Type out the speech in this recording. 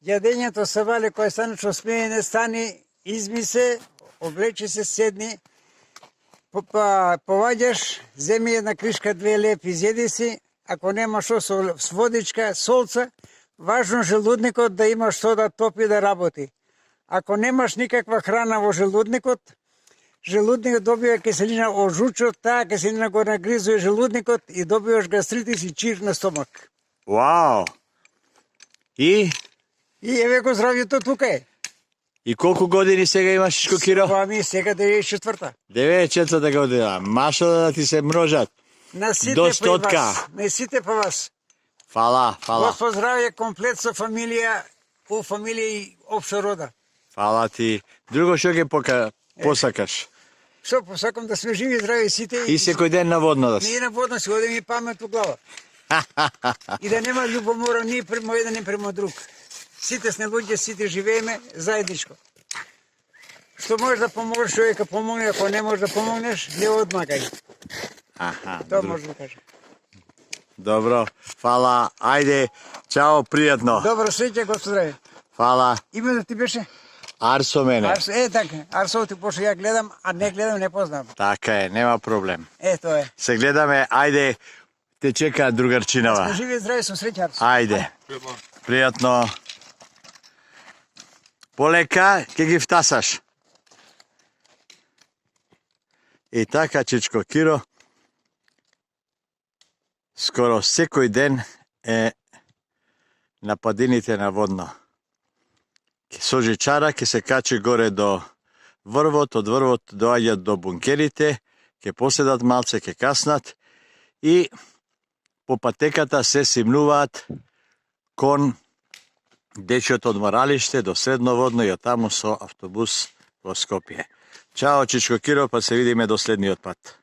Ядењето се вали кој станучно смеене, стани, изми се, облечи се, седни, поваѓаш, земи една кришка, 2 леп, изеди си, ако нема што со водичка, солца, важно желудникот да има што да топи да работи. Ако немаш никаква храна во желудникот добива киселина од жучот, таа киселина го нагризува желудникот и добиваш гастритис и чир на стомак. Вау! И еве го здравјето тука е. И колку години сега имаш, Чичко Киро? Тоа ми сега 94-та. 94-та година. Машо да ти се множат. На сите До по стотка. вас. На сите по вас. Фала. Господ здравје комплет со фамилија, у фамилија и општа рода. Фала ти. Друго што ќе посакаш? Што посакам да сме живи, здрави сите. И секој ден на водно да си. Ние на водно си одем и памет у глава. И да нема љубомора ни према еден ни према друг. Сите сме луѓе, сите живееме заедничко. Што можеш да помогнеш човека, помогни, ако не можеш да помогнеш, не одмагај. Тоа може да кажем. Добро, фала. Ајде, чао, пријатно. Добро, среќа, Господ здравје. Фала. Името ти беше? Арсо мене. Така, Арсо ти пошто ја гледам, а не гледам, не познам. Така е, нема проблем. Тоа е. Се гледаме, ајде, те чека другарчинава. Сме живи и здрави, со среќа, Арсо. Ајде. Пријатно. Полека, ќе ги втасаш. И така, Чичко Киро, скоро секој ден е на падините на водно. Со жичара ќе се качи горе до врвот, од врвот доаѓат до бункерите, ќе поседат малце, ќе каснат и по патеката се симнуваат кон дечиото одморалиште до Средноводно и од таму со автобус во Скопје. Чао, Чичко Киро, па се видиме до следниот пат.